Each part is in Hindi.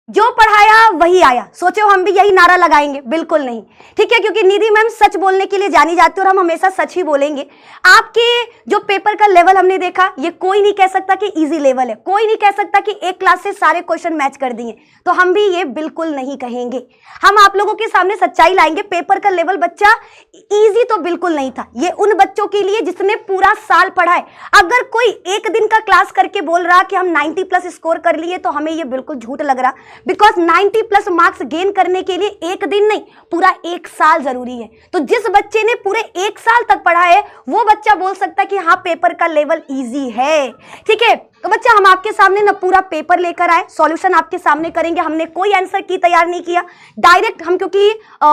जो पढ़ाया वही आया, सोचो हम भी यही नारा लगाएंगे? बिल्कुल नहीं, ठीक है, क्योंकि निधि मैम सच बोलने के लिए जानी जाती है और हम हमेशा सच ही बोलेंगे। आपके जो पेपर का लेवल हमने देखा, ये कोई नहीं कह सकता कि इजी लेवल है, कोई नहीं कह सकता कि एक क्लास से सारे क्वेश्चन मैच कर दिए, तो हम भी ये बिल्कुल नहीं कहेंगे। हम आप लोगों के सामने सच्चाई लाएंगे। पेपर का लेवल बच्चा इजी तो बिल्कुल नहीं था, ये उन बच्चों के लिए जिसने पूरा साल पढ़ा है। अगर कोई एक दिन का क्लास करके बोल रहा कि हम 90 प्लस स्कोर कर लिए, तो हमें ये बिल्कुल झूठ लग रहा, बिकॉज 90 प्लस मार्क्स गेन करने के लिए एक दिन नहीं, पूरा एक साल जरूरी है। तो जिस बच्चे ने पूरे एक साल तक पढ़ा है, वो बच्चा बोल सकता है कि हाँ पेपर का लेवल इजी है, ठीक है। तो बच्चा हम आपके सामने ना पूरा पेपर लेकर आए, सॉल्यूशन आपके सामने करेंगे। हमने कोई आंसर की तैयार नहीं किया, डायरेक्ट हम, क्योंकि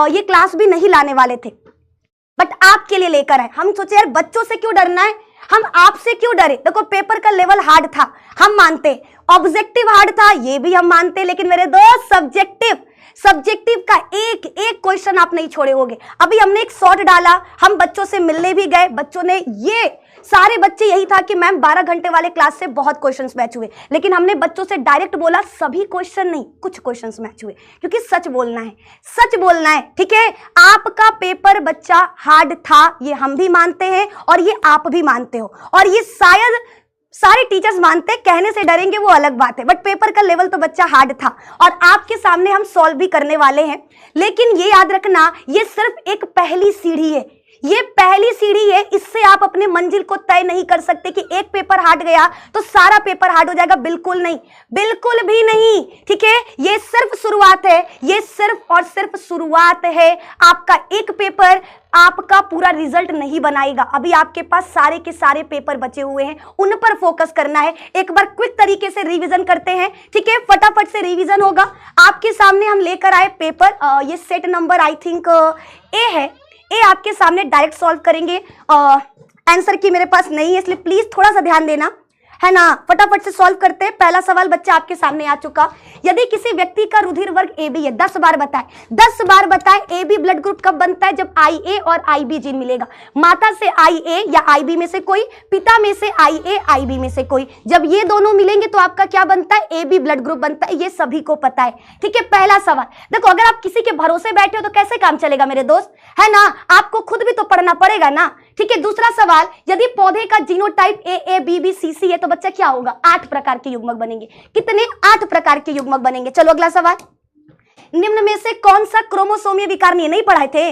ये क्लास भी नहीं लाने वाले थे, बट आपके लिए लेकर आए। हम सोचे यार बच्चों से क्यों डरना है, हम आपसे क्यों डरे। देखो पेपर का लेवल हार्ड था, हम मानते, ऑब्जेक्टिव हार्ड था, ये भी हम मानते, लेकिन मेरे दोस्त सब्जेक्टिव का एक एक क्वेश्चन आप नहीं छोड़े होगे। अभी हमने एक शॉर्ट डाला, हम बच्चों से मिलने भी गए, बच्चों ने ये सारे बच्चे यही था कि मैम 12 घंटे वाले क्लास से बहुत क्वेश्चंस मैच हुए, लेकिन हमने बच्चों से डायरेक्ट बोला सभी क्वेश्चन नहीं, कुछ क्वेश्चंस मैच हुए, क्योंकि सच बोलना है, सच बोलना है, ठीक है। आपका पेपर बच्चा हार्ड था, ये हम भी मानते हैं और ये आप भी मानते हो, और ये शायद सारे टीचर्स मानते, कहने से डरेंगे वो अलग बात है, बट पेपर का लेवल तो बच्चा हार्ड था और आपके सामने हम सॉल्व भी करने वाले हैं। लेकिन ये याद रखना, ये सिर्फ एक पहली सीढ़ी है, ये पहली सीढ़ी है, इससे आप अपने मंजिल को तय नहीं कर सकते कि एक पेपर हार्ड गया तो सारा पेपर हार्ड हो जाएगा, बिल्कुल नहीं, बिल्कुल भी नहीं, ठीक है। ये सिर्फ शुरुआत है, ये सिर्फ और सिर्फ शुरुआत है। आपका एक पेपर आपका पूरा रिजल्ट नहीं बनाएगा, अभी आपके पास सारे के सारे पेपर बचे हुए हैं, उन पर फोकस करना है। एक बार क्विक तरीके से रिवीजन करते हैं, ठीक है, फटाफट से रिवीजन होगा। आपके सामने हम लेकर आए पेपर, ये सेट नंबर आई थिंक ए है, ए आपके सामने डायरेक्ट सॉल्व करेंगे। आंसर की मेरे पास नहीं है, इसलिए प्लीज थोड़ा सा ध्यान देना, है ना। फटाफट से सॉल्व करते हैं। पहला सवाल बच्चा आपके सामने आ चुका। यदि किसी व्यक्ति का रुधिर वर्ग AB है, 10 बार बताए, 10 बार बताए AB ब्लड ग्रुप कब बनता है, जब IA और IB जीन मिलेगा। माता से IA या IB में से कोई, पिता में से IA IB में से कोई, जब ये दोनों मिलेंगे तो आपका क्या बनता है, AB ब्लड ग्रुप बनता है, ये सभी को पता है, ठीक है। पहला सवाल देखो, अगर आप किसी के भरोसे बैठे हो तो कैसे काम चलेगा मेरे दोस्त, है ना, आपको खुद भी तो पढ़ना पड़ेगा ना, ठीक है। दूसरा सवाल, यदि पौधे का जीनोटाइप AABBCC है तो बच्चा क्या होगा, 8 प्रकार के युग्मक बनेंगे। कितने, 8 प्रकार के युग्मक बनेंगे। चलो अगला सवाल, निम्न में से कौन सा क्रोमोसोमीय विकार नहीं पढ़ाए थे,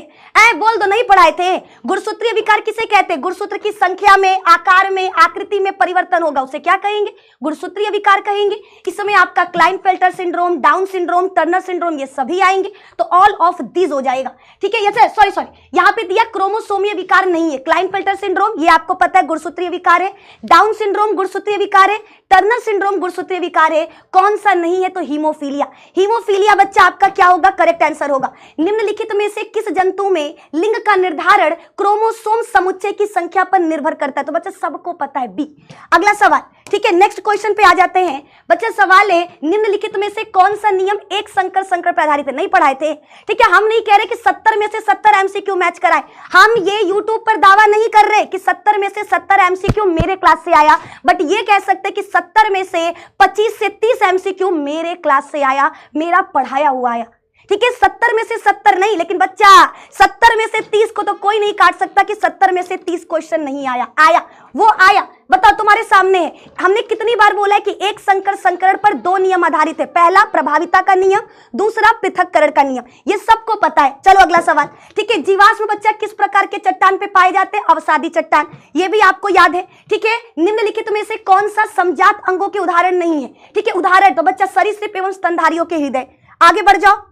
बोल दो नहीं पढ़ाए थे। गुणसूत्रीय विकार किसे कहते हैं, गुणसूत्र की संख्या में, आकार में, आकृति में परिवर्तन होगा, उसे क्या कहेंगे, गुणसूत्रीय विकार कहेंगे। इस समय आपका Klinefelter syndrome, down syndrome, Turner syndrome, ये सभी आएंगे, तो ऑल ऑफ दीज हो जाएगा, ठीक है। ये सॉरी यहाँ पे दिया क्रोमोसोमीय विकार नहीं है। क्लाइनफेल्टर सिंड्रोम ये आपको पता है गुणसूत्रीय विकार है, डाउन सिंड्रोम गुणसूत्रीय विकार है, टर्नर सिंड्रोम गुणसूत्रीय विकार है। कौन सा नहीं है, तो हीमोफीलिया। हीमोफीलिया बच्चा आपका क्या होगा, करेक्ट आंसर होगा। निम्नलिखित में से किस जंतु में लिंग का निर्धारण क्रोमोसोम समुच्चय की संख्या पर निर्भर करता है, तो बच्चा सबको पता है बी। अगला सवाल, ठीक है, नेक्स्ट क्वेश्चन पे आ जाते हैं। बच्चा सवाल है, निम्नलिखित में से कौन सा नियम एक संकर संकर पर आधारित है, नहीं पढ़ाए थे, ठीक है। हम नहीं कह रहे कि 70 में से 70 MCQ मैच कराए, हम ये यूट्यूब पर दावा नहीं कर रहे कि 70 में से 70 MCQ मेरे क्लास से आया, बट ये कह सकते कि 70 में से 25 से 30 MCQ मेरे क्लास से आया, मेरा पढ़ाया हुआ आया, ठीक है। 70 में से 70 नहीं, लेकिन बच्चा 70 में से 30 को तो कोई नहीं काट सकता कि 70 में से 30 क्वेश्चन नहीं आया, आया, वो आया। बताओ तुम्हारे सामने है, हमने कितनी बार बोला है कि एक संकर संकरण पर 2 नियम आधारित है, पहला प्रभाविता का नियम, दूसरा पृथक्करण का नियम, ये सबको पता है। चलो अगला सवाल, ठीक है, जीवाश्म बच्चा किस प्रकार के चट्टान पे पाए जाते हैं, अवसादी चट्टान, ये भी आपको याद है, ठीक है। निम्नलिखित में से कौन सा समजात अंगों के उदाहरण नहीं है, ठीक है। उदाहरण तो बच्चा सरीसृप एवं स्तनधारियों के हृदय। आगे बढ़ जाओ।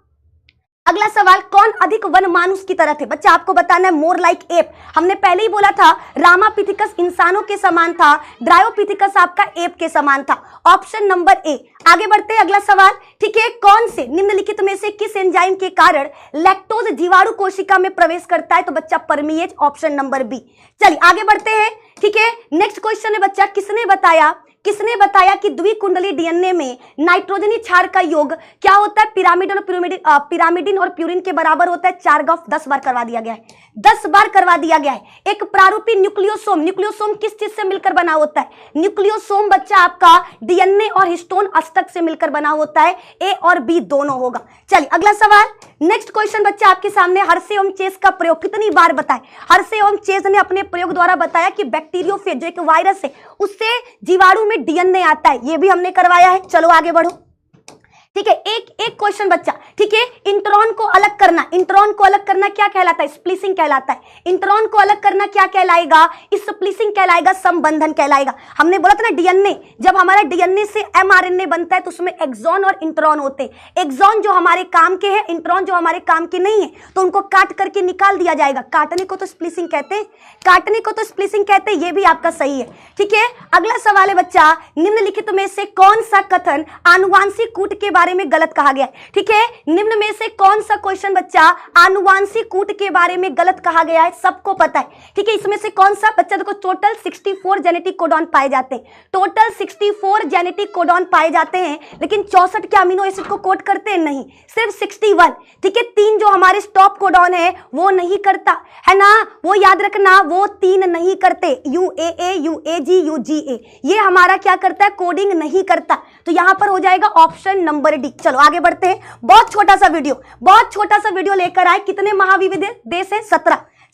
अगला सवाल, कौन अधिक वन मानुष की तरह थे, बच्चा आपको बताना है मोर लाइक एप। हमने पहले ही बोला था रामापिथिकस इंसानों के समान था, ड्रायोपिथिकस आपका एप के समान था, ऑप्शन नंबर ए। आगे बढ़ते हैं, अगला सवाल, ठीक है, कौन से निम्नलिखित में से किस एंजाइम के कारण लैक्टोज जीवाणु कोशिका में प्रवेश करता है, तो बच्चा परमीएज, ऑप्शन नंबर बी। चलिए आगे बढ़ते हैं, ठीक है। नेक्स्ट क्वेश्चन है बच्चा, किसने बताया किसने बताया कि द्विकुंडली डीएनए में नाइट्रोजनी क्षार का योग क्या होता है? पिरामिडिन और प्यूरिन के बराबर होता है। 4 गफ 10 बार करवा दिया गया है, 10 बार करवा दिया गया है। एक प्रारूपी न्यूक्लियोसोम, न्यूक्लियोसोम किस चीज से मिलकर बना होता है? न्यूक्लियोसोम बच्चा आपका डीएनए और हिस्टोन अष्टक से मिलकर बना होता है। ए और बी दोनों होगा। चलिए अगला सवाल, नेक्स्ट क्वेश्चन बच्चा आपके सामने। हर्शे और चेस का प्रयोग कितनी बार बताए? हर्शे और चेस ने अपने प्रयोग द्वारा बताया कि बैक्टीरियोफेज जो एक वायरस है उससे जीवाणु में डीएनए आता है, ये भी हमने करवाया है। चलो आगे बढ़ो, ठीक है। एक क्वेश्चन बच्चा, ठीक है। इंट्रॉन को अलग करना, इंट्रॉन को अलग करना क्या कहलाता है? स्प्लिसिंग कहलाता है। इंट्रॉन को अलग करना क्या कहलाएगा? स्प्लिसिंग कहलाएगा, संबंधन कहलाएगा। हमने बोला था ना डीएनए, जब हमारा डीएनए से एमआरएनए बनता है तो उसमें एक्सॉन और इंट्रॉन होते हैं। एक्सॉन जो हमारे काम के हैं, इंट्रॉन जो हमारे काम के नहीं है, तो उनको काट करके निकाल दिया जाएगा। काटने को तो स्प्लिसिंग कहते हैं, काटने को तो स्प्लिसिंग कहते हैं। ये भी आपका सही है, ठीक है। अगला सवाल है बच्चा, निम्नलिखित में से कौन सा कथन आनुवांशिक कूट के बारे में गलत कहा गया है? ठीक है, निम्न में से कौन सा क्वेश्चन बच्चा आनुवांशिक कूट के बारे में गलत कहा गया है? सबको पता है, ठीक है। इसमें से कौन सा बच्चा? देखो टोटल 64 जेनेटिक कोडॉन पाए जाते हैं, टोटल 64 जेनेटिक कोडॉन पाए जाते हैं, लेकिन 64 के अमीनो एसिड को कोड करते हैं नहीं, सिर्फ 61, ठीक है। 3 जो हमारे स्टॉप कोडॉन है वो नहीं करता है ना, वो याद रखना, वो 3 नहीं करते, UAA, UAG, UGA, ये हमारा क्या करता है? कोडिंग नहीं करता। तो यहां पर हो जाएगा ऑप्शन नंबर डी। चलो आगे बढ़ते हैं। बहुत छोटा सा वीडियो लेकर आए। कितने महाविविध देश है?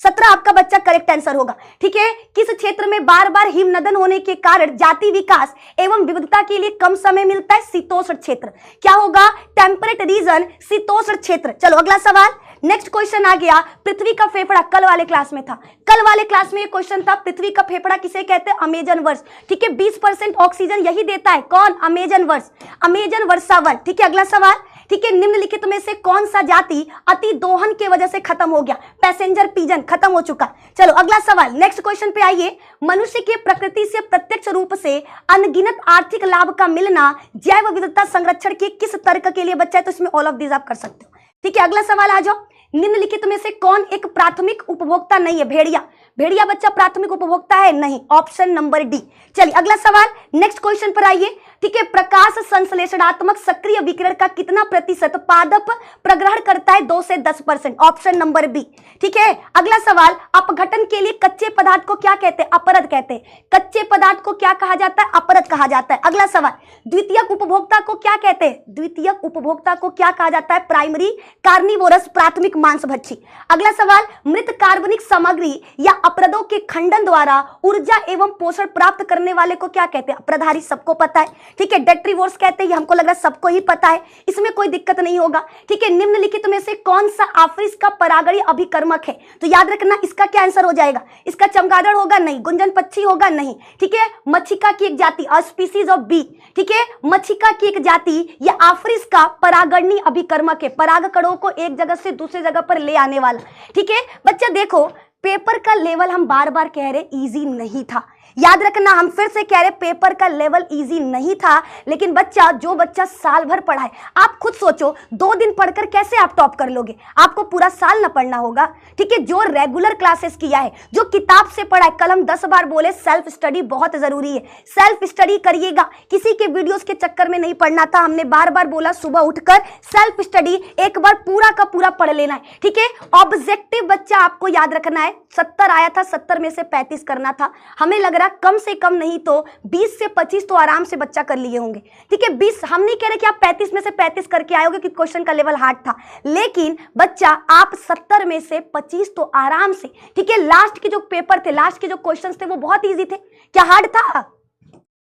17 आपका बच्चा करेक्ट आंसर होगा, ठीक है। किस क्षेत्र में बार बार हिमनदन होने के कारण जाति विकास एवं विविधता के लिए कम समय मिलता है? शीतोष्ण क्षेत्र। क्या होगा? टेम्परेट रीजन, शीतोष्ण क्षेत्र। चलो अगला सवाल, नेक्स्ट क्वेश्चन आ गया। पृथ्वी का फेफड़ा कल वाले क्लास में था, कल वाले क्लास में ये क्वेश्चन था। पृथ्वी का फेफड़ा किसे कहते हैं? अमेजन वर्ष, ठीक है। 20% ऑक्सीजन यही देता है। कौन? अमेजन वर्ष, अमेजन वर्षावन, ठीक है। अगला सवाल, ठीक है। निम्नलिखित में से कौन सा जाति अति दोहन की वजह से खत्म हो गया? पैसेंजर पिजन खत्म हो चुका। चलो अगला सवाल, नेक्स्ट क्वेश्चन पे आइए। मनुष्य के प्रकृति से प्रत्यक्ष रूप से अनगिनत आर्थिक लाभ का मिलना जैव विविधता संरक्षण के किस तर्क के लिए बच्चा है? तो इसमें ऑल ऑफ दीज आप कर सकते हो, ठीक है। अगला सवाल आ जाओ। निम्नलिखित में से कौन एक प्राथमिक उपभोक्ता नहीं है? भेड़िया, भेड़िया बच्चा प्राथमिक उपभोक्ता है? नहीं, ऑप्शन नंबर डी। चलिए अगला सवाल, नेक्स्ट क्वेश्चन पर आइए, ठीक है। प्रकाश संश्लेषणात्मक सक्रिय विकिरण का कितना प्रतिशत पादप प्रग्रहण करता है? 2 से 10%, ऑप्शन नंबर बी, ठीक है। अगला सवाल, अपघटन के लिए कच्चे पदार्थ को क्या कहते हैं? अपरद कहते हैं। कच्चे पदार्थ को क्या कहा जाता है? अपरद कहा जाता है। अगला सवाल, द्वितीयक उपभोक्ता को क्या कहते हैं? द्वितीयक उपभोक्ता को क्या कहा जाता है? प्राइमरी कार्निवोरस, प्राथमिक मांसभक्षी। अगला सवाल, मृत कार्बनिक सामग्री या अपरदों के खंडन द्वारा ऊर्जा एवं पोषण प्राप्त करने वाले को क्या कहते हैं? अपराधारी, सबको पता है, ठीक है। डेट्रीवोर्स कहते हैं, हमको लग रहा है सबको ही पता है, इसमें कोई दिक्कत नहीं होगा, ठीक है। निम्नलिखित में से कौन सा आफरिस का परागणीय अभिकर्मक है? तो याद रखना इसका क्या आंसर हो जाएगा? इसका चमगादड़ होगा? नहीं। गुंजन पक्षी होगा? नहीं, ठीक है। मच्छिका की एक जाति, अ स्पीसीज ऑफ बी, ठीक है। मच्छिका की एक जाति या आफरिस का परागणीय अभिकर्मक है, परागकणों को एक जगह से दूसरी जगह पर ले आने वाला, ठीक है। बच्चा देखो, पेपर का लेवल हम बार बार कह रहे इजी नहीं था, याद रखना, हम फिर से कह रहे पेपर का लेवल इजी नहीं था, लेकिन बच्चा जो बच्चा साल भर पढ़ा है, आप खुद सोचो 2 दिन पढ़कर कैसे आप टॉप कर लोगे? आपको पूरा साल ना पढ़ना होगा, ठीक है। जो रेगुलर क्लासेस किया है, जो किताब से पढ़ा है, कल हम 10 बार बोले सेल्फ स्टडी बहुत जरूरी है, सेल्फ स्टडी करिएगा, किसी के वीडियोस के चक्कर में नहीं पढ़ना था। हमने बार बार बोला सुबह उठकर सेल्फ स्टडी एक बार पूरा का पूरा पढ़ लेना है, ठीक है। ऑब्जेक्टिव बच्चा आपको याद रखना है, 70 आया था, 70 में से 35 करना था। हमें लग रहा कम से कम नहीं तो 20 से 25 तो आराम से बच्चा कर लिए होंगे, ठीक है। 20 हम नहीं कह रहे कि आप 35 में से 35 करके आए होगे कि क्वेश्चन का लेवल हार्ड था, लेकिन बच्चा आप 70 में से 25 तो आराम से, ठीक है। लास्ट के जो पेपर थे, लास्ट के जो क्वेश्चन थे वो बहुत ईजी थे, क्या हार्ड था?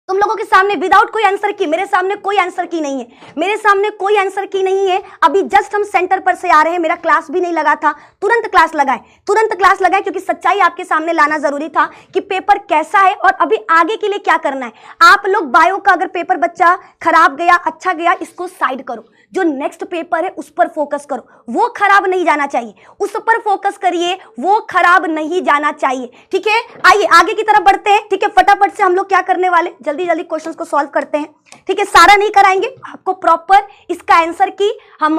तुम लोगों के सामने विदाउट कोई आंसर की, मेरे सामने कोई आंसर की नहीं है, मेरे सामने कोई आंसर की नहीं है। अभी जस्ट हम सेंटर पर से आ रहे हैं, मेरा क्लास भी नहीं लगा था, तुरंत क्लास लगाए, क्योंकि सच्चाई आपके सामने लाना जरूरी था कि पेपर कैसा है और अभी आगे के लिए क्या करना है। आप लोग बायो का अगर पेपर बच्चा खराब गया, अच्छा गया, इसको साइड करो, जो नेक्स्ट पेपर है उस पर फोकस करो, वो खराब नहीं जाना चाहिए, उस पर फोकस करिए, वो खराब नहीं जाना चाहिए, ठीक है। आइए आगे की तरफ बढ़ते हैं, ठीक है। फटाफट से हम लोग क्या करने वाले, जल्दी जल्दी क्वेश्चंस को सॉल्व करते हैं। ठीक है, सारा नहीं कराएंगे, आपको प्रॉपर इसका आंसर की हम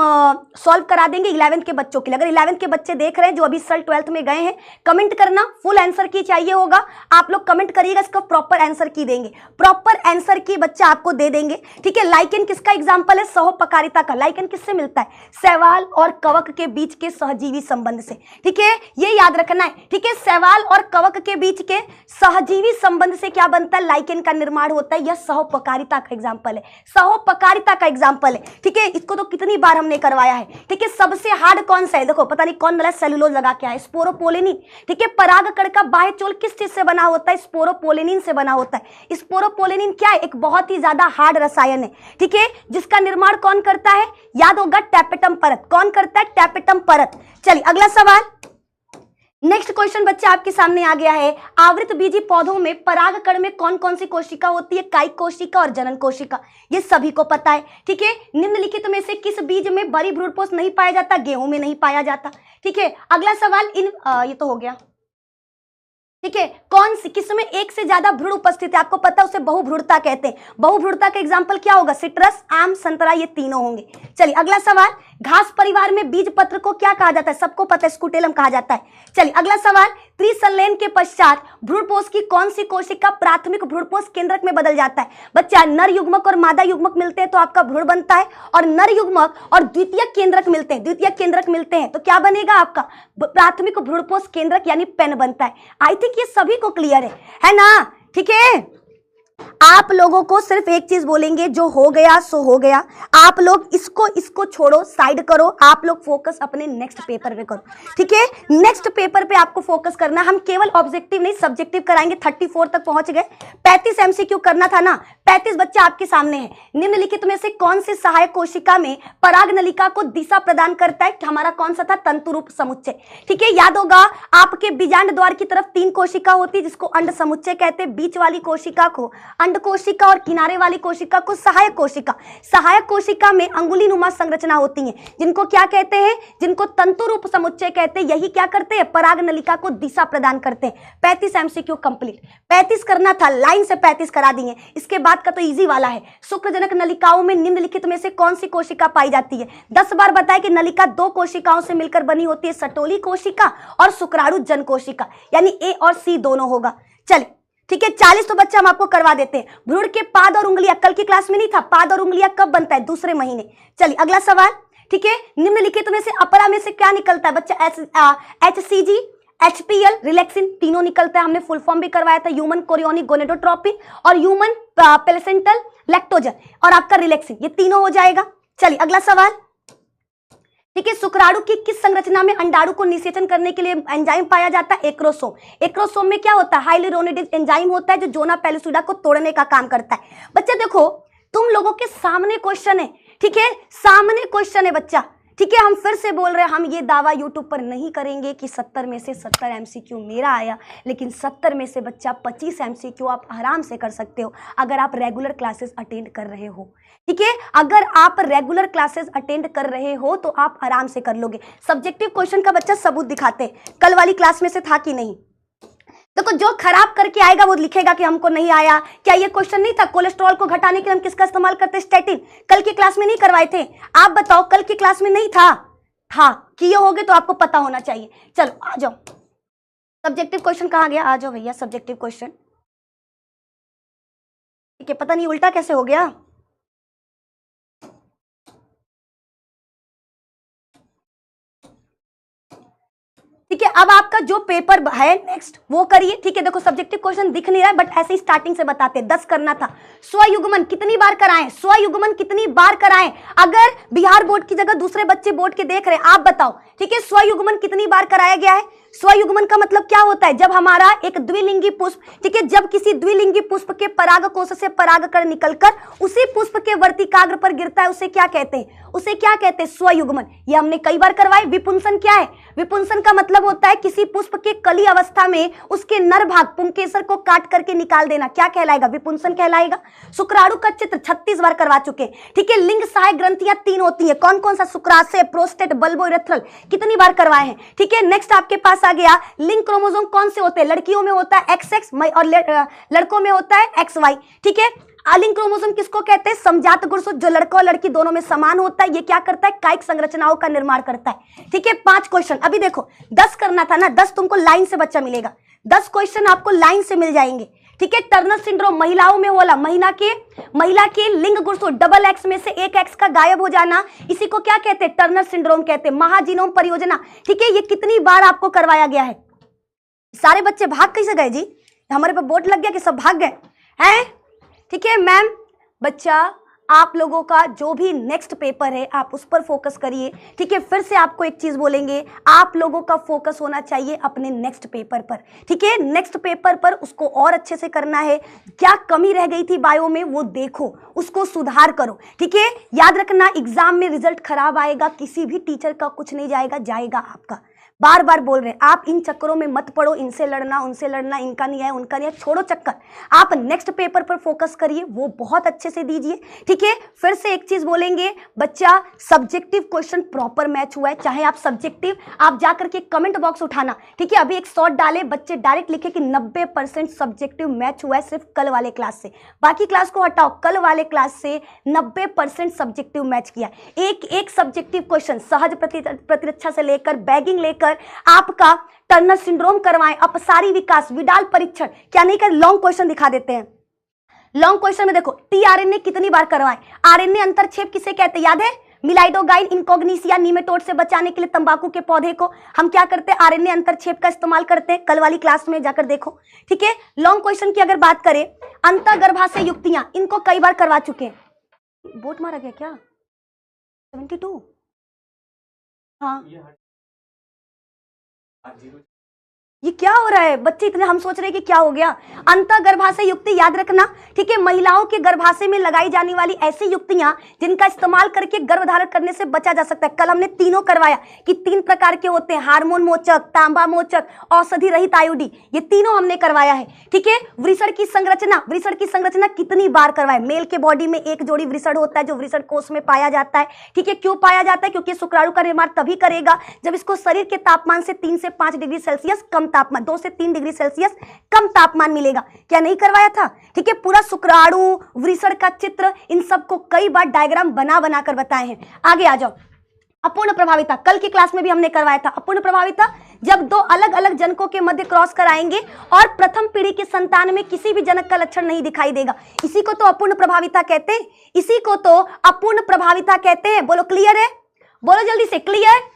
सॉल्व करा देंगे 11th के बच्चों के लिए। अगर 11th के बच्चे देख रहे हैं जो अभी सल 12th में गए हैं, कमेंट करना, फुल आंसर की चाहिए होगा, आप लोग कमेंट करिएगा, इसका प्रॉपर आंसर की देंगे, प्रॉपर आंसर की बच्चा आपको दे देंगे। ठीक है, लाइकेन किसका एग्जाम्पल है? सहोपकारिता का। लाइकेन किससे मिलता है? शैवाल और कवक के बीच के सहजीवी संबंध से। ठीक है, ये याद रखना है। ठीक है, शैवाल और कवक के बीच के सहजीवी संबंध से क्या बनता है? लाइकेन का निर्माण होता है। यह सहोपकारिता का एग्जाम्पल है, सहोपकारिता का एग्जाम्पल है। ठीक है, इसको तो कितनी बार हमने करवाया है। ठीक है, सबसे हार्ड कौन सा है? देखो, पता नहीं कौन गलत सेलुलोज लगा के आया, स्पोरोपोलिनिन। ठीक है, परागकण का बाह्य चोल किस चीज से बना होता है? स्पोरोपोलिनिन से बना होता है। स्पोरोपोलिनिन क्या है? एक बहुत ही ज्यादा हार्ड रसायन है। ठीक है, जिसका निर्माण कौन करता है? याद होगा, टैपेटम परत। कौन करता है? टैपेटम परत। चलिए अगला सवाल, नेक्स्ट क्वेश्चन बच्चा आपके सामने आ गया है। आवृत बीजी पौधों में परागकण में कौन कौन सी कोशिका होती है? कायिक कोशिका और जनन कोशिका, ये सभी को पता है। ठीक है, निम्नलिखित में से किस बीज में बड़ी भ्रूणपोष नहीं पाया जाता? गेहूं में नहीं पाया जाता। ठीक है, अगला सवाल, ये तो हो गया। ठीक है, कौन सी किसमें एक से ज्यादा भ्रूण उपस्थित है? आपको पता है, उसे बहुभ्रूणता कहते हैं। बहुभ्रूणता का एग्जांपल क्या होगा? सिट्रस, आम, संतरा, ये तीनों होंगे। चलिए अगला सवाल, घास परिवार में बीज पत्र को क्या कहा जाता है? सबको पता है, स्कूटेलम कहा जाता है। चलिए अगला सवाल, त्रिसंलयन के पश्चात भ्रूणपोष की कौन सी कोशिका प्राथमिक भ्रूणपोष केंद्रक में बदल जाता है? बच्चा, नर युग्मक और मादा युग्मक मिलते हैं तो आपका भ्रूण बनता है, और नर युग्मक और द्वितीयक केंद्रक मिलते हैं, द्वितीयक केंद्रक मिलते हैं तो क्या बनेगा? आपका प्राथमिक भ्रूणपोष केंद्रक यानी पेन बनता है। आई थिंक ये सभी को क्लियर है ना? ठीक है, आप लोगों को सिर्फ एक चीज बोलेंगे, जो हो गया सो हो गया। आप लोग इसको छोड़ो, साइड करो, आप लोग फोकस अपने नेक्स्ट पेपर पे करो। ठीक है, नेक्स्ट पेपर पे आपको फोकस करना। हम केवल ऑब्जेक्टिव नहीं सब्जेक्टिव कराएंगे। 34 तक पहुंच गए, 35 एमसीक्यू करना था ना। 35 बच्चे आपके सामने हैं। निम्नलिखित में से कौन से सहायक कोशिका में पराग नलिका को दिशा प्रदान करता है? हमारा कौन सा था? तंतुरूप समुच्चय। ठीक है, याद होगा, आपके बीजांड द्वार की तरफ 3 कोशिका होती है जिसको अंड समुच्चय कहते हैं। बीच वाली कोशिका को अंड कोशिका और किनारे वाली कोशिका को सहायक कोशिका। सहायक कोशिका में अंगुलीनुमा संरचना होती है, जिनको क्या कहते हैं? जिनको तंतुरूप समुच्चय कहते हैं। यही क्या करते हैं? पराग नलिका को दिशा प्रदान करते हैं। 35 एमसीक्यू कंप्लीट। 35 करना था, लाइन से 35 करा दिए। इसके बाद का तो इजी वाला है। शुक्रजनक नलिकाओं में निम्नलिखित में से कौन सी कोशिका पाई जाती है? 10 बार बताया कि नलिका 2 कोशिकाओं से मिलकर बनी होती है, सटोली कोशिका और शुक्राणु जन कोशिका, यानी ए और सी दोनों होगा। चलिए ठीक है, 40 तो बच्चा हम आपको करवा देते हैं। भ्रूण के पाद और उंगलियां, कल की क्लास में नहीं था, पाद और उंगलियां कब बनता है? दूसरे महीने। चलिए अगला सवाल, ठीक है, निम्नलिखित में से अपरा में से क्या निकलता है? बच्चा, HCG, HPL, रिलैक्सिन, तीनों निकलता है। हमने फुल फॉर्म भी करवाया था, ह्यूमन कोरियोनिक गोनेडोट्रोपिन और ह्यूमन प्लेसेंटल लैक्टोजन, और आपका रिलैक्सिन, ये तीनों हो जाएगा। चलिए अगला सवाल, ठीक है, शुक्राणु की किस संरचना में अंडाणु को निषेचन करने के लिए एंजाइम पाया जाता है? एक्रोसोम। एक्रोसोम में क्या होता है? हाइलुरोनिडेज एंजाइम होता है जो जोना पेलुसिडा को तोड़ने का काम करता है। बच्चा देखो, तुम लोगों के सामने क्वेश्चन है। ठीक है, सामने क्वेश्चन है बच्चा। ठीक है, हम फिर से बोल रहे हैं, हम ये दावा यूट्यूब पर नहीं करेंगे कि 70 में से 70 एमसीक्यू मेरा आया, लेकिन 70 में से बच्चा 25 एमसीक्यू आप आराम से कर सकते हो अगर आप रेगुलर क्लासेस अटेंड कर रहे हो। ठीक है, अगर आप रेगुलर क्लासेस अटेंड कर रहे हो तो आप आराम से कर लोगे। सब्जेक्टिव क्वेश्चन का बच्चा सबूत दिखाते हैं, कल वाली क्लास में से था कि नहीं? देखो, जो खराब करके आएगा वो लिखेगा कि हमको नहीं आया। क्या ये क्वेश्चन नहीं था? कोलेस्ट्रॉल को घटाने के लिए हम किसका इस्तेमाल करते हैं? स्टैटिन। कल की क्लास में नहीं करवाए थे? आप बताओ, कल की क्लास में नहीं था? हाँ, किए होगे तो आपको पता होना चाहिए। चलो आ जाओ, सब्जेक्टिव क्वेश्चन कहाँ गया? आ जाओ भैया, सब्जेक्टिव क्वेश्चन। ठीक है, पता नहीं उल्टा कैसे हो गया। ठीक है, अब आपका जो पेपर है नेक्स्ट वो करिए। ठीक है, देखो सब्जेक्टिव क्वेश्चन दिख नहीं रहा है, बट ऐसे ही स्टार्टिंग से बताते हैं। 10 करना था। स्वयुग्मन कितनी बार कराएं? स्वयुग्मन कितनी बार कराएं? अगर बिहार बोर्ड की जगह दूसरे बच्चे बोर्ड के देख रहे हैं, आप बताओ। ठीक है, स्वयुग्मन कितनी बार कराया गया है? स्वयुग्मन का मतलब क्या होता है? जब हमारा एक द्विलिंगी पुष्प, ठीक है, जब किसी द्विलिंगी पुष्प के परागकोश से परागकण निकलकर उसी पुष्प के वर्तिकाग्र पर गिरता है, उसे क्या कहते हैं? उसे क्या कहते हैं? स्वयुग्मन। ये हमने कई बार करवाए। विपुंसन क्या है? विपुंसन का मतलब होता है किसी पुष्प के कली अवस्था में उसके नर भाग पुंकेसर को काट करके निकाल देना। क्या कहलाएगा? विपुंसन कहलाएगा। शुक्राणु का चित्र 36 बार करवा चुके। ठीक है, लिंग सहायक ग्रंथियां 3 होती है। कौन कौन सा? शुक्राशय, प्रोस्टेट, बल्बो, यूरेथ्रल। कितनी बार करवाए हैं? ठीक है, नेक्स्ट आपके पास आ गया, लिंग क्रोमोसोम कौन से होते हैं? लड़कियों में होता है XX और लड़कों में होता है XY। ठीक है, आलिंग क्रोमोसोम किसको कहते हैं? समजात गुणसूत्र, जो लड़का और लड़की दोनों में समान होता है। ये क्या करता है? कायिक संरचनाओं का निर्माण करता है। ठीक है, 5 क्वेश्चन। अभी देखो 10 करना था ना, 10 तुमको लाइन से बच्चा मिलेगा, 10 क्वेश्चन आपको लाइन से मिल जाएंगे। ठीक है, टर्नर सिंड्रोम महिलाओं में होला, महिला के लिंग गुणसूत्र डबल एक्स में से एक एक्स का गायब हो जाना, इसी को क्या कहते हैं? टर्नर सिंड्रोम कहते हैं। महाजीनोम परियोजना, ठीक है, ये कितनी बार आपको करवाया गया है? सारे बच्चे भाग कैसे गए जी? हमारे पे बोर्ड लग गया कि सब भाग गए हैं? ठीक है मैम, बच्चा आप लोगों का जो भी नेक्स्ट पेपर है आप उस पर फोकस करिए। ठीक है, फिर से आपको एक चीज बोलेंगे, आप लोगों का फोकस होना चाहिए अपने नेक्स्ट पेपर पर। ठीक है, नेक्स्ट पेपर पर उसको और अच्छे से करना है। क्या कमी रह गई थी बायो में वो देखो, उसको सुधार करो। ठीक है, याद रखना एग्जाम में रिजल्ट खराब आएगा, किसी भी टीचर का कुछ नहीं जाएगा आपका। बार बार बोल रहे हैं, आप इन चक्करों में मत पड़ो, इनसे लड़ना उनसे लड़ना, इनका नहीं है उनका नहीं है, छोड़ो चक्कर, आप नेक्स्ट पेपर पर फोकस करिए, वो बहुत अच्छे से दीजिए। ठीक है, फिर से एक चीज बोलेंगे, बच्चा सब्जेक्टिव क्वेश्चन प्रॉपर मैच हुआ है, चाहे आप सब्जेक्टिव आप जाकर के कमेंट बॉक्स उठाना। ठीक है, अभी एक शॉट डाले, बच्चे डायरेक्ट लिखे कि 90% सब्जेक्टिव मैच हुआ है सिर्फ कल वाले क्लास से, बाकी क्लास को हटाओ, कल वाले क्लास से 90% सब्जेक्टिव मैच किया। एक सब्जेक्टिव क्वेश्चन सहज प्रतिरक्षा से लेकर बैगिंग लेकर आपका टर्नर सिंड्रोम करवाएं, अपसारी विकास, विडाल परीक्षण, क्या नहीं कर, लॉन्ग क्वेश्चन दिखा देते हैं। लॉन्ग क्वेश्चन में देखो टीआरएनए कितनी बार करवाएं, आरएनए अंतरक्षेप किसे कहते हैं? याद है? मिलाइडोगाइन इनकॉग्निसिया निमेटोड से बचाने के लिए तंबाकू के पौधे को हम क्या करते हैं? आरएनए अंतरक्षेप का इस्तेमाल करते हैं, कल वाली क्लास में जाकर देखो। ठीक है, लॉन्ग क्वेश्चन की अगर बात करें, अंतर्गर्भाशय युक्तियां, इनको कई बार करवा चुके हैं। वोट मारा गया क्या? 72? हाँ, ये क्या हो रहा है बच्चे, इतने हम सोच रहे हैं कि क्या हो गया। अंतर्गर्भाशय युक्ति याद रखना। ठीक है, महिलाओं के गर्भाशय में लगाई जाने वाली ऐसी युक्तियां जिनका इस्तेमाल करके गर्भधारण करने से बचा जा सकता है। कल हमने तीनों करवाया कि 3 प्रकार के होते हैं, हार्मोन मोचक, तांबा मोचक, औषधि रहित आयोडी, ये तीनों हमने करवाया है। ठीक है, वृषण की संरचना कितनी बार करवाए? मेल के बॉडी में एक जोड़ी वृषण होता है जो वृषण कोष में पाया जाता है। ठीक है, क्यों पाया जाता है? क्योंकि शुक्राणु का निर्माण तभी करेगा जब इसको शरीर के तापमान से 3 से 5 डिग्री सेल्सियस कम तापमान, 2 से 3 डिग्री सेल्सियस कम तापमान मिलेगा। क्या नहीं करवाया था? ठीक है, पूरा शुक्राणु, वृषण का चित्र, इन सबको कई बार डायग्राम बना कर बताए हैं। आगे आ जाओ, अपूर्ण प्रभाविता, कल की क्लास में भी हमने करवाया था। अपूर्ण प्रभाविता जब 2 अलग अलग जनकों के मध्य क्रॉस कराएंगे और प्रथम पीढ़ी के संतान में किसी भी जनक का लक्षण नहीं दिखाई देगा, इसी को तो अपूर्ण प्रभाविता कहते हैं, इसी को तो अपूर्ण प्रभाविता कहते हैं। बोलो क्लियर है? बोलो जल्दी से, क्लियर?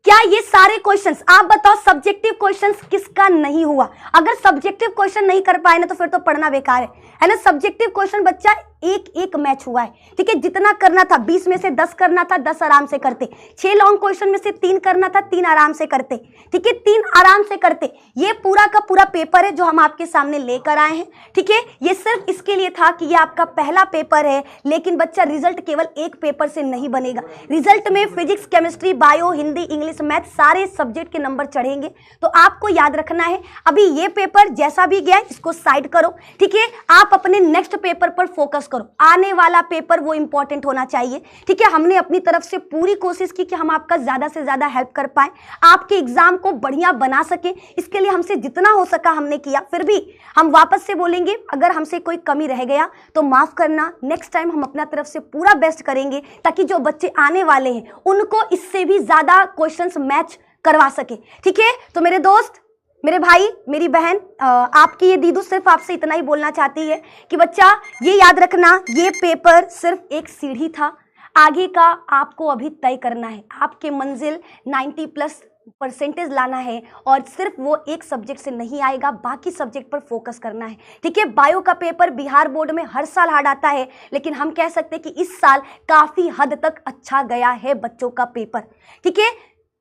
क्या ये सारे क्वेश्चंस, आप बताओ सब्जेक्टिव क्वेश्चंस किसका नहीं हुआ? अगर सब्जेक्टिव क्वेश्चन नहीं कर पाए ना तो फिर तो पढ़ना बेकार है ना। सब्जेक्टिव क्वेश्चन बच्चा एक मैच हुआ है। ठीक है, जितना करना था 20 में से 10 करना था, 10 आराम से करते। 6 लॉन्ग क्वेश्चन में से 3 करना था, 3 आराम से करते। ठीक है, 3 आराम से करते। ये पूरा का पूरा पेपर है जो हम आपके सामने लेकर आए हैं। ठीक है, ये सिर्फ इसके लिए था कि ये आपका पहला पेपर है, लेकिन बच्चा रिजल्ट केवल एक पेपर से नहीं बनेगा। रिजल्ट में physics, chemistry, bio, Hindi, English, math सारे सब्जेक्ट के नंबर चढ़ेंगे। तो आपको याद रखना है, अभी ये पेपर जैसा भी गया इसको साइड करो। ठीक है, आप अपने नेक्स्ट पेपर पर फोकस करो, आने वाला पेपर वो इंपॉर्टेंट होना चाहिए। ठीक है, हमने अपनी तरफ से पूरी कोशिश की कि हम आपका ज्यादा से ज्यादा हेल्प कर पाए, आपके एग्जाम को बढ़िया बना सके, इसके लिए हमसे जितना हो सका हमने किया। फिर भी हम वापस से बोलेंगे, अगर हमसे कोई कमी रह गया तो माफ करना, नेक्स्ट टाइम हम अपना तरफ से पूरा बेस्ट करेंगे ताकि जो बच्चे आने वाले हैं उनको इससे भी ज्यादा क्वेश्चंस मैच करवा सके। ठीक है, तो मेरे दोस्त, मेरे भाई, मेरी बहन, आपकी ये दीदू सिर्फ आपसे इतना ही बोलना चाहती है कि बच्चा ये याद रखना, ये पेपर सिर्फ एक सीढ़ी था, आगे का आपको अभी तय करना है। आपके मंजिल 90+ % लाना है और सिर्फ वो एक सब्जेक्ट से नहीं आएगा, बाकी सब्जेक्ट पर फोकस करना है। ठीक है, बायो का पेपर बिहार बोर्ड में हर साल हार्ड आता है, लेकिन हम कह सकते हैं कि इस साल काफी हद तक अच्छा गया है बच्चों का पेपर। ठीक है,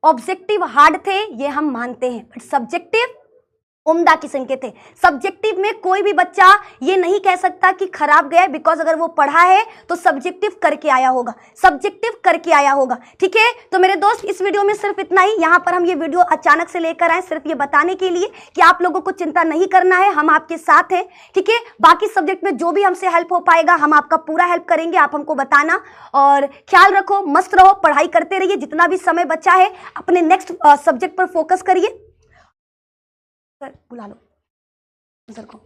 ऑब्जेक्टिव हार्ड थे ये हम मानते हैं, बट सब्जेक्टिव उम्दा किस्म के थे। सब्जेक्टिव में कोई भी बच्चा ये नहीं कह सकता कि खराब गया, बिकॉज अगर वो पढ़ा है तो सब्जेक्टिव करके आया होगा, सब्जेक्टिव करके आया होगा। ठीक है, तो मेरे दोस्त इस वीडियो में सिर्फ इतना ही। यहाँ पर हम ये वीडियो अचानक से लेकर आए सिर्फ ये बताने के लिए कि आप लोगों को चिंता नहीं करना है, हम आपके साथ हैं। ठीक है, बाकी सब्जेक्ट में जो भी हमसे हेल्प हो पाएगा हम आपका पूरा हेल्प करेंगे, आप हमको बताना। और ख्याल रखो, मस्त रहो, पढ़ाई करते रहिए, जितना भी समय बचा है अपने नेक्स्ट सब्जेक्ट पर फोकस करिए। सर बुला लो सर को।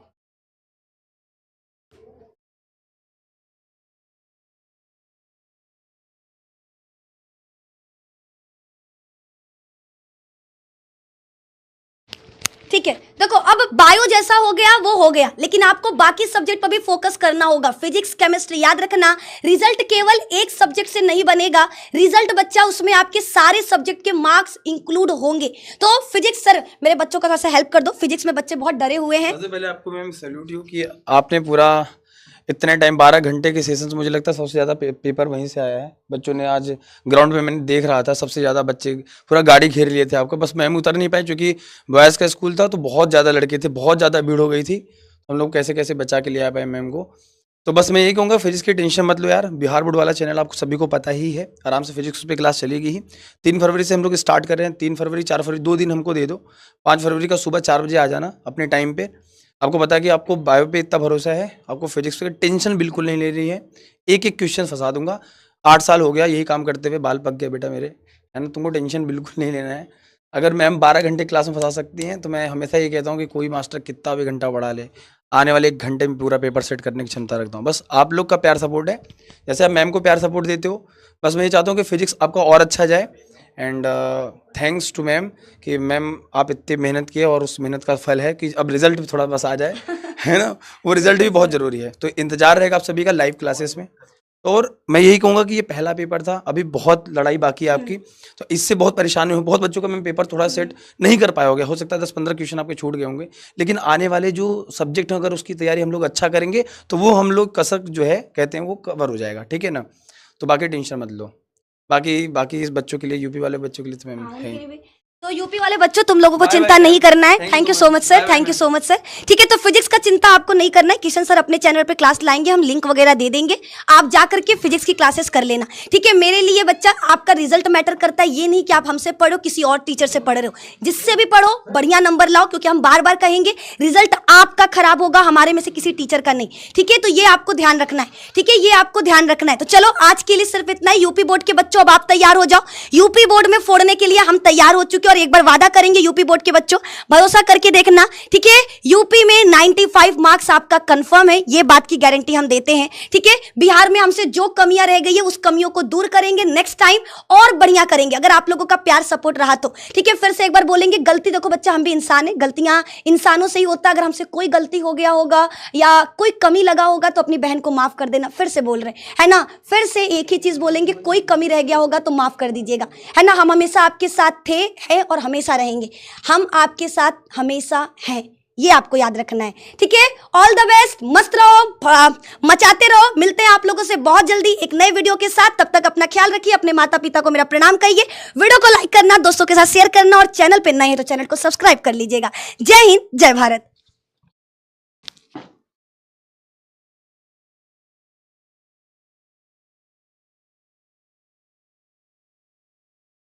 ठीक है, देखो अब बायो जैसा हो गया वो हो गया, लेकिन आपको बाकी सब्जेक्ट पर भी फोकस करना होगा। फिजिक्स केमिस्ट्री याद रखना, रिजल्ट केवल एक सब्जेक्ट से नहीं बनेगा, रिजल्ट बच्चा उसमें आपके सारे सब्जेक्ट के मार्क्स इंक्लूड होंगे। तो फिजिक्स सर मेरे बच्चों का थोड़ा सा हेल्प कर दो, फिजिक्स में बच्चे बहुत डरे हुए हैं। सबसे पहले आपको मैम सैल्यूट यू कि आपने पूरा इतने टाइम 12 घंटे के सेशंस, मुझे लगता है सबसे ज़्यादा पेपर वहीं से आया है। बच्चों ने आज ग्राउंड में मैंने देख रहा था, सबसे ज़्यादा बच्चे पूरा गाड़ी घेर लिए थे आपको, बस मैम उतर नहीं पाए क्योंकि बॉयज़ का स्कूल था तो बहुत ज़्यादा लड़के थे, बहुत ज़्यादा भीड़ हो गई थी। हम लोग कैसे कैसे बचा के ले आ पाए मैम को। तो बस मैं यही कहूँगा, फिजिक्स की टेंशन मत लो यार, बिहार बोर्ड वाला चैनल आपको सभी को पता ही है, आराम से फिजिक्स पे क्लास चलेगी ही। 3 फरवरी से हम लोग स्टार्ट कर रहे हैं, 3 फरवरी 4 फरवरी 2 दिन हमको दे दो, 5 फरवरी का सुबह 4 बजे आ जाना अपने टाइम पे। आपको पता है कि आपको बायो पे इतना भरोसा है, आपको फिजिक्स पे टेंशन बिल्कुल नहीं ले रही है, एक एक क्वेश्चन फंसा दूंगा। 8 साल हो गया यही काम करते हुए, बाल पक गया बेटा मेरे, है ना, तुमको टेंशन बिल्कुल नहीं लेना है। अगर मैम 12 घंटे क्लास में फंसा सकती हैं तो मैं हमेशा ये कहता हूँ कि कोई मास्टर कितना भी घंटा बढ़ा ले, आने वाले 1 घंटे में पूरा पेपर सेट करने की क्षमता रखता हूँ। बस आप लोग का प्यार सपोर्ट है, जैसे आप मैम को प्यार सपोर्ट देते हो, बस मैं ये चाहता हूँ कि फिजिक्स आपका और अच्छा जाए। एंड थैंक्स टू मैम कि मैम आप इतनी मेहनत किए और उस मेहनत का फल है कि अब रिजल्ट भी थोड़ा बस आ जाए, है ना, वो रिजल्ट भी बहुत ज़रूरी है। तो इंतजार रहेगा आप सभी का लाइव क्लासेस में। और मैं यही कहूँगा कि ये पहला पेपर था, अभी बहुत लड़ाई बाकी है आपकी, तो इससे बहुत परेशानी हो, बहुत बच्चों का मैम पेपर थोड़ा सेट नहीं कर पाए होगे, हो सकता है 10-15 क्वेश्चन आपके छूट गए होंगे, लेकिन आने वाले जो सब्जेक्ट हैं अगर उसकी तैयारी हम लोग अच्छा करेंगे तो वो हम लोग कसक जो है कहते हैं वो कवर हो जाएगा, ठीक है ना। तो बाकी टेंशन मत लो, बाकी इस बच्चों के लिए, यूपी वाले बच्चों के लिए तो मैम है। तो यूपी वाले बच्चों तुम लोगों को चिंता नहीं करना है। Thank you so much sir, thank you so much sir. ठीक है, तो फिजिक्स का चिंता आपको नहीं करना है, किशन सर अपने चैनल पे क्लास लाएंगे, हम लिंक वगैरह दे देंगे, आप जा करके फिजिक्स की क्लासेस कर लेना। ठीक है, मेरे लिए बच्चा आपका रिजल्ट मैटर करता है, ये नहीं कि आप हमसे पढ़ो किसी और टीचर से पढ़ रहे हो, जिससे भी पढ़ो बढ़िया नंबर लाओ, क्योंकि हम बार बार कहेंगे रिजल्ट आपका खराब होगा, हमारे में से किसी टीचर का नहीं। ठीक है, तो ये आपको ध्यान रखना है, ठीक है, ये आपको ध्यान रखना है। तो चलो आज के लिए सिर्फ इतना ही। यूपी बोर्ड के बच्चों अब आप तैयार हो जाओ, यूपी बोर्ड में फोड़ने के लिए हम तैयार हो चुके हैं, और एक बार वादा करेंगे यूपी बोर्ड के बच्चों, भरोसा करके देखना, ठीक है, यूपी में 95 मार्क्स आपका कंफर्म है, ये बात की गारंटी हम देते हैं। ठीक है, बिहार में हमसे जो कमियां रह गई है उस कमियों को दूर करेंगे, नेक्स्ट टाइम और बढ़िया करेंगे, अगर आप लोगों का प्यार सपोर्ट रहा तो। ठीक है, फिर से एक बार बोलेंगे, गलती देखो बच्चा, हम भी इंसान है, गलतियां इंसानों से ही होता है, अगर हमसे कोई गलती हो गया होगा या कोई कमी लगा होगा तो अपनी बहन को माफ कर देना। फिर से बोल रहे हैं ना, फिर से एक ही चीज बोलेंगे, कोई कमी रह गया होगा तो माफ कर दीजिएगा, है ना। हम हमेशा आपके साथ थे, हैं और हमेशा रहेंगे, हम आपके साथ हमेशा हैं, ये आपको याद रखना है। ठीक है, ऑल द बेस्ट, मस्त रहो, मचाते रहो, मिलते हैं आप लोगों से बहुत जल्दी एक नए वीडियो के साथ। तब तक अपना ख्याल रखिए, अपने माता पिता को मेरा प्रणाम कहिए, वीडियो को लाइक करना, दोस्तों के साथ शेयर करना, और चैनल पे नए हैं तो चैनल को सब्सक्राइब कर लीजिएगा। जय हिंद, जय भारत।